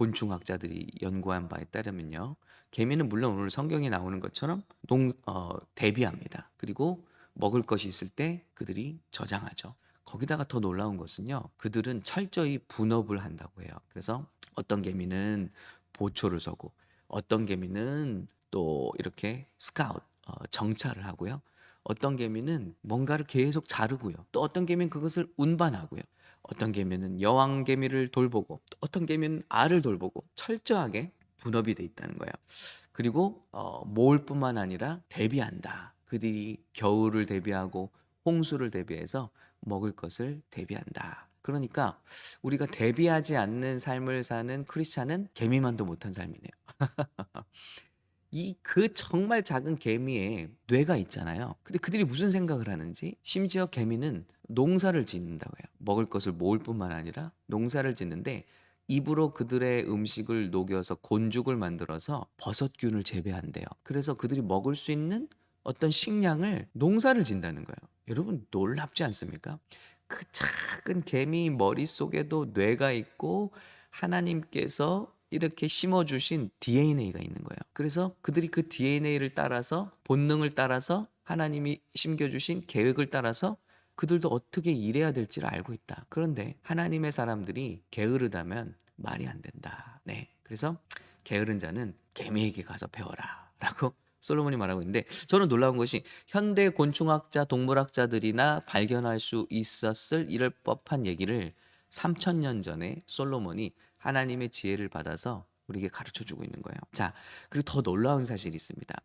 곤충학자들이 연구한 바에 따르면요. 개미는 물론 오늘 성경에 나오는 것처럼 대비합니다. 그리고 먹을 것이 있을 때 그들이 저장하죠. 거기다가 더 놀라운 것은요. 그들은 철저히 분업을 한다고 해요. 그래서 어떤 개미는 보초를 서고 어떤 개미는 또 이렇게 스카웃 정찰을 하고요. 어떤 개미는 뭔가를 계속 자르고요. 또 어떤 개미는 그것을 운반하고요. 어떤 개미는 여왕 개미를 돌보고 또 어떤 개미는 알을 돌보고 철저하게 분업이 돼 있다는 거예요. 그리고 모을 뿐만 아니라 대비한다. 그들이 겨울을 대비하고 홍수를 대비해서 먹을 것을 대비한다. 그러니까 우리가 대비하지 않는 삶을 사는 크리스찬은 개미만도 못한 삶이네요. 이 그 정말 작은 개미의 뇌가 있잖아요. 근데 그들이 무슨 생각을 하는지 심지어 개미는 농사를 짓는다고 해요. 먹을 것을 모을 뿐만 아니라 농사를 짓는데 입으로 그들의 음식을 녹여서 곤죽을 만들어서 버섯균을 재배한대요. 그래서 그들이 먹을 수 있는 어떤 식량을 농사를 짓는다는 거예요. 여러분 놀랍지 않습니까? 그 작은 개미 머릿속에도 뇌가 있고 하나님께서 이렇게 심어주신 DNA가 있는 거예요. 그래서 그들이 그 DNA를 따라서 본능을 따라서 하나님이 심겨주신 계획을 따라서 그들도 어떻게 일해야 될지를 알고 있다. 그런데 하나님의 사람들이 게으르다면 말이 안 된다. 네. 그래서 게으른 자는 개미에게 가서 배워라. 라고 솔로몬이 말하고 있는데 저는 놀라운 것이 현대 곤충학자, 동물학자들이나 발견할 수 있었을 이럴 법한 얘기를 3000년 전에 솔로몬이 하나님의 지혜를 받아서 우리에게 가르쳐 주고 있는 거예요. 자, 그리고 더 놀라운 사실이 있습니다.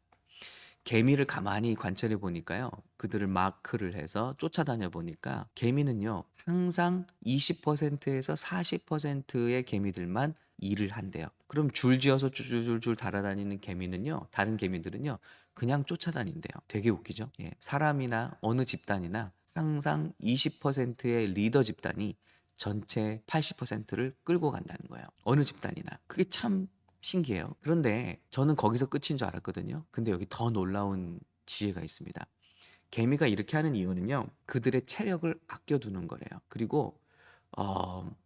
개미를 가만히 관찰해 보니까요. 그들을 마크를 해서 쫓아다녀 보니까 개미는요. 항상 20%에서 40%의 개미들만 일을 한대요. 그럼 줄지어서 줄줄줄 달아다니는 개미는요. 다른 개미들은요. 그냥 쫓아다닌대요. 되게 웃기죠? 예. 사람이나 어느 집단이나 항상 20%의 리더 집단이 전체 80%를 끌고 간다는 거예요. 어느 집단이나. 그게 참 신기해요. 그런데 저는 거기서 끝인 줄 알았거든요. 근데 여기 더 놀라운 지혜가 있습니다. 개미가 이렇게 하는 이유는요. 그들의 체력을 아껴두는 거래요. 그리고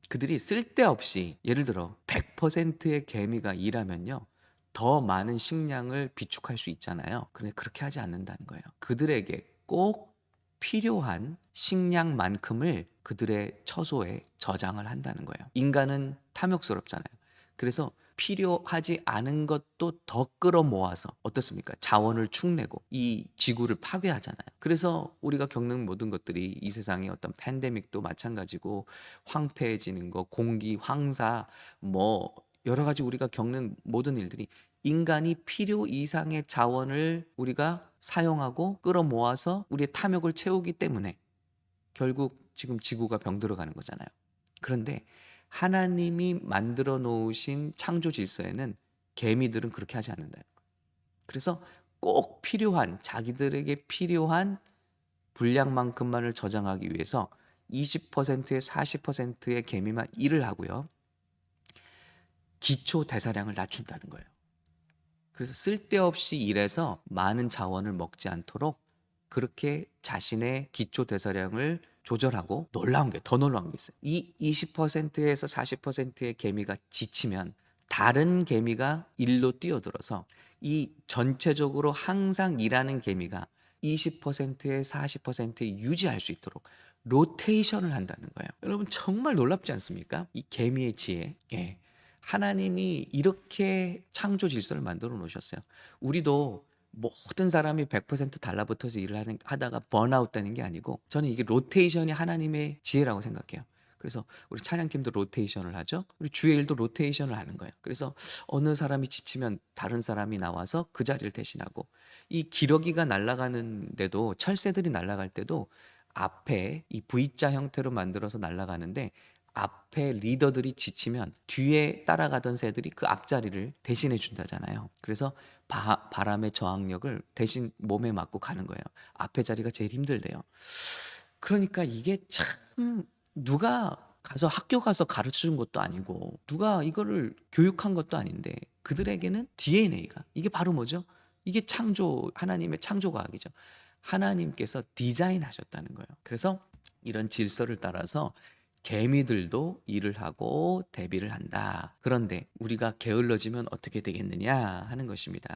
그들이 쓸데없이 예를 들어 100%의 개미가 일하면요. 더 많은 식량을 비축할 수 있잖아요. 근데 그렇게 하지 않는다는 거예요. 그들에게 꼭 필요한 식량만큼을 그들의 처소에 저장을 한다는 거예요. 인간은 탐욕스럽잖아요. 그래서 필요하지 않은 것도 더 끌어모아서 어떻습니까? 자원을 축내고 이 지구를 파괴하잖아요. 그래서 우리가 겪는 모든 것들이 이 세상의 어떤 팬데믹도 마찬가지고 황폐해지는 거, 공기, 황사, 뭐 여러 가지 우리가 겪는 모든 일들이 인간이 필요 이상의 자원을 우리가 사용하고 끌어모아서 우리의 탐욕을 채우기 때문에 결국 지금 지구가 병들어가는 거잖아요. 그런데 하나님이 만들어 놓으신 창조 질서에는 개미들은 그렇게 하지 않는다. 그래서 꼭 필요한 자기들에게 필요한 분량만큼만을 저장하기 위해서 20%에 40%의 개미만 일을 하고요. 기초 대사량을 낮춘다는 거예요. 그래서 쓸데없이 일해서 많은 자원을 먹지 않도록 그렇게 자신의 기초 대사량을 조절하고 더 놀라운 게 있어요. 이 20%에서 40%의 개미가 지치면 다른 개미가 일로 뛰어들어서 이 전체적으로 항상 일하는 개미가 20%에 40%에 유지할 수 있도록 로테이션을 한다는 거예요. 여러분 정말 놀랍지 않습니까? 이 개미의 지혜. 예. 하나님이 이렇게 창조 질서를 만들어 놓으셨어요. 우리도 모든 사람이 100% 달라붙어서 일을 하다가 번아웃 되는 게 아니고 저는 이게 로테이션이 하나님의 지혜라고 생각해요. 그래서 우리 찬양팀도 로테이션을 하죠. 우리 주의 일도 로테이션을 하는 거예요. 그래서 어느 사람이 지치면 다른 사람이 나와서 그 자리를 대신하고 이 기러기가 날아가는데도 철새들이 날아갈 때도 앞에 이 V자 형태로 만들어서 날아가는데 앞에 리더들이 지치면 뒤에 따라가던 새들이 그 앞자리를 대신해 준다잖아요. 그래서 바람의 저항력을 대신 몸에 맞고 가는 거예요. 앞에 자리가 제일 힘들대요. 그러니까 이게 참 누가 가서 학교 가서 가르쳐 준 것도 아니고 누가 이거를 교육한 것도 아닌데 그들에게는 DNA가 이게 바로 뭐죠? 이게 하나님의 창조 과학이죠. 하나님께서 디자인하셨다는 거예요. 그래서 이런 질서를 따라서 개미들도 일을 하고 대비를 한다. 그런데 우리가 게을러지면 어떻게 되겠느냐 하는 것입니다.